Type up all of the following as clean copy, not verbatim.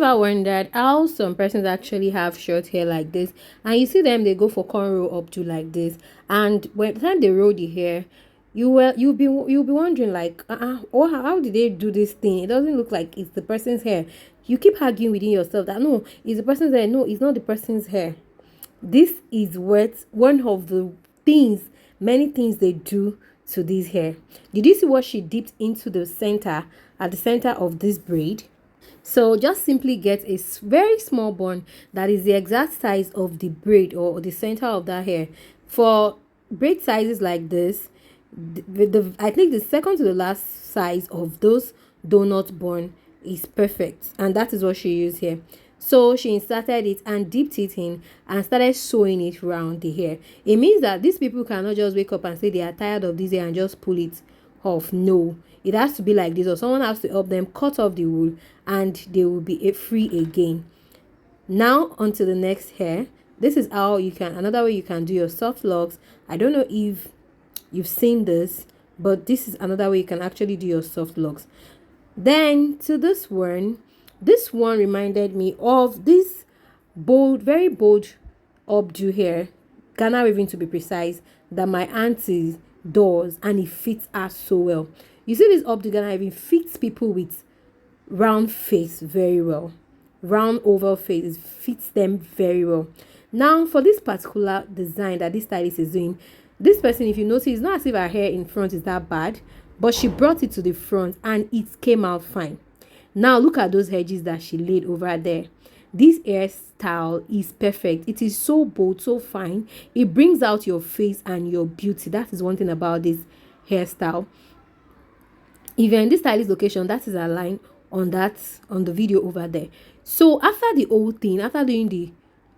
ever wondered how some persons actually have short hair like this, and you see them, they go for cornrow up to like this, and when the time they roll the hair, you'll be wondering like, oh, how did they do this thing? It doesn't look like it's the person's hair. You keep arguing within yourself that no, it's the person's hair. No, it's not the person's hair. This is what one of the things, many things they do to this hair. Did you see what she dipped into the center, at the center of this braid? So just simply get a very small bun that is the exact size of the braid or the center of that hair. For braid sizes like this, I think the second to the last size of those donut bun is perfect, and that is what she used here. So she inserted it and dipped it in and started sewing it around the hair. It means that these people cannot just wake up and say they are tired of this hair and just pull it off. No, it has to be like this, or someone has to help them cut off the wool and they will be free again. Now onto the next hair. This is how you can, another way you can do your soft locks. I don't know if you've seen this, but this is another way you can actually do your soft locks. Then to this one reminded me of this bold, very bold updo hair, Ghana weaving to be precise, that my auntie does, and it fits her so well. You see, this updo Ghana weaving fits people with round face very well, round oval face, it fits them very well. Now for this particular design that this stylist is doing, this person, if you notice, it's not as if her hair in front is that bad, but she brought it to the front and it came out fine. Now look at those edges that she laid over there. This hairstyle is perfect. It is so bold, so fine. It brings out your face and your beauty. That is one thing about this hairstyle. If you're in this stylist location, that is a line on the video over there. So after the whole thing, after doing the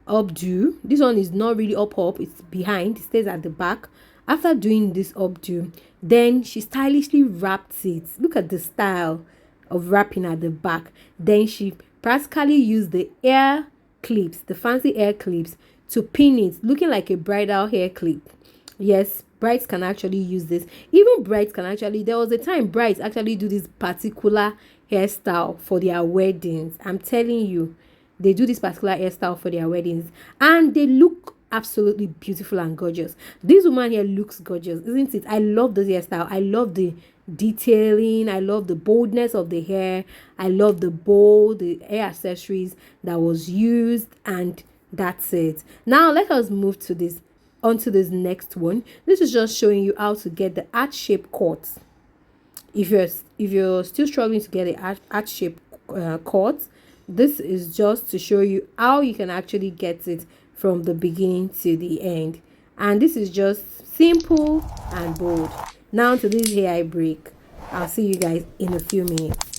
updo, this one is not really up, it's behind, it stays at the back. After doing this updo, then she stylishly wrapped it. Look at the style of wrapping at the back. Then she practically used the hair clips, the fancy hair clips, to pin it, looking like a bridal hair clip. Yes, brides can actually use this. Even brides can actually, there was a time brides actually do this particular hairstyle for their weddings. I'm telling you, they do this particular hairstyle for their weddings and they look absolutely beautiful and gorgeous. This woman here looks gorgeous, isn't it? I love this hairstyle. I love the detailing. I love the boldness of the hair. I love the bow, the hair accessories that was used, and that's it. Now let us move to this, onto this next one. This is just showing you how to get the heart shape cut. If you're still struggling to get a heart shape cut, this is just to show you how you can actually get it from the beginning to the end. And this is just simple and bold. Now to this hair I break. I'll see you guys in a few minutes.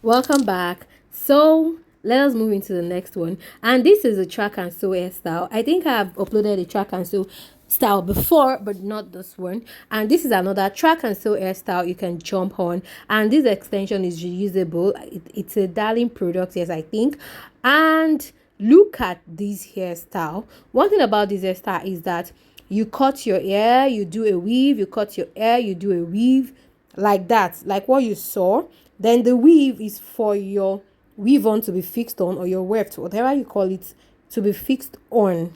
Welcome back. So let us move into the next one, and this is a track and sew hairstyle. I think I have uploaded a track and sew style before, but not this one. And this is another track and sew hairstyle you can jump on, and this extension is reusable. It's a darling product, yes, I think. And look at this hairstyle. One thing about this hairstyle is that you cut your hair, you do a weave, you cut your hair, you do a weave, like that, like what you saw. Then the weave is for your weave on to be fixed on, or your weft, whatever you call it, to be fixed on.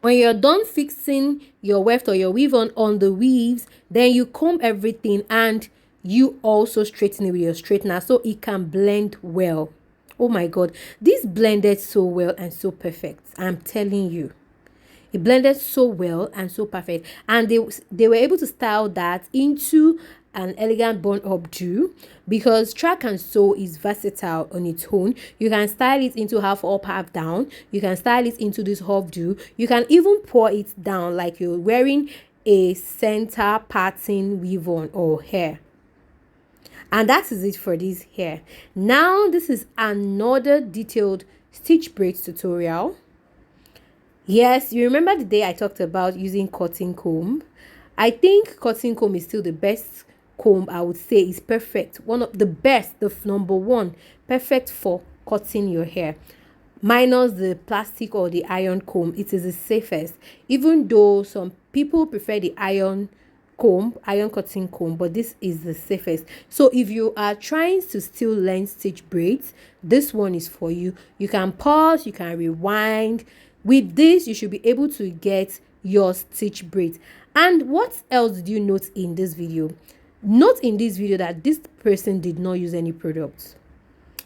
When you're done fixing your weft or your weave on the weaves, then you comb everything and you also straighten it with your straightener so it can blend well. Oh my god, this blended so well and so perfect. I'm telling you, It blended so well and so perfect. And they were able to style that into an elegant bun updo, because track and sew is versatile on its own. You can style it into half up, half down. You can style it into this updo. You can even pour it down like you're wearing a center parting weave on or hair. And that is it for this hair. Now this is another detailed stitch braids tutorial. Yes, you remember the day I talked about using cotton comb? I think cotton comb is still the best comb. I would say is perfect, one of the best, the number one, perfect for cutting your hair. Minus the plastic or the iron comb, it is the safest, even though some people prefer the iron cutting comb, but this is the safest. So if you are trying to still learn stitch braids, this one is for you. You can pause, you can rewind. With this, you should be able to get your stitch braids. And what else did you note in this video? Note in this video that this person did not use any products.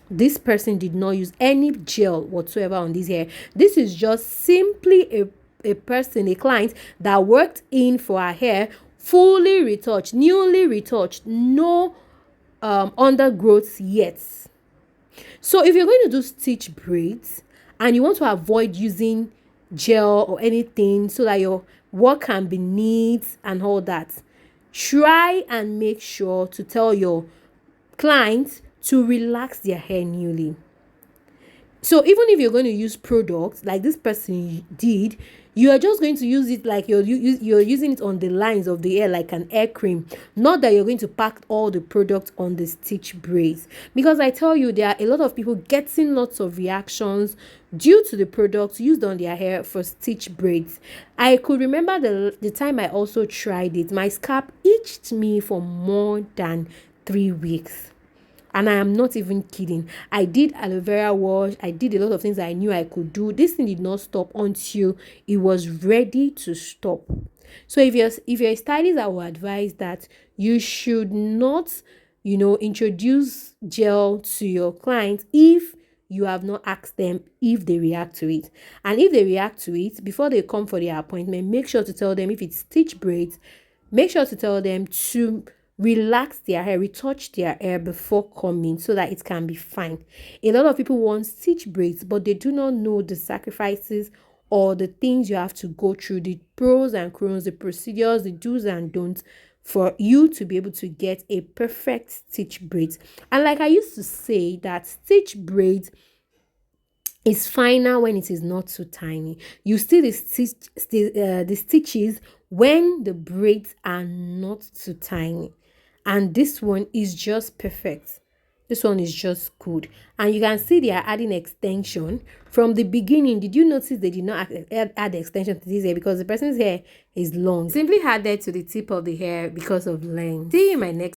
This person did not use any gel whatsoever on this hair. This is just simply a person, a client that worked in for her hair, fully retouched, newly retouched, no undergrowth yet. So if you're going to do stitch braids and you want to avoid using gel or anything so that your work can be neat and all that, try and make sure to tell your clients to relax their hair newly. So even if you're going to use products like this person did, you are just going to use it like you're using it on the lines of the hair like an hair cream. Not that you're going to pack all the products on the stitch braids. Because I tell you, there are a lot of people getting lots of reactions due to the products used on their hair for stitch braids. I could remember the time I also tried it. My scalp itched me for more than 3 weeks. And I am not even kidding. I did aloe vera wash. I did a lot of things I knew I could do. This thing did not stop until it was ready to stop. So if you're a stylist, I would advise that you should not, introduce gel to your clients if you have not asked them if they react to it. And if they react to it, before they come for their appointment, make sure to tell them if it's stitch braids, make sure to tell them to relax their hair, retouch their hair before coming so that it can be fine. A lot of people want stitch braids, but they do not know the sacrifices or the things you have to go through, the pros and cons, the procedures, the do's and don'ts for you to be able to get a perfect stitch braids. And like I used to say, that stitch braids is finer when it is not too tiny. You see the stitches when the braids are not too tiny. And this one is just perfect. This one is just good. And you can see they are adding extension. From the beginning, did you notice they did not add extension to this hair because the person's hair is long? Simply added to the tip of the hair because of length. See you in my next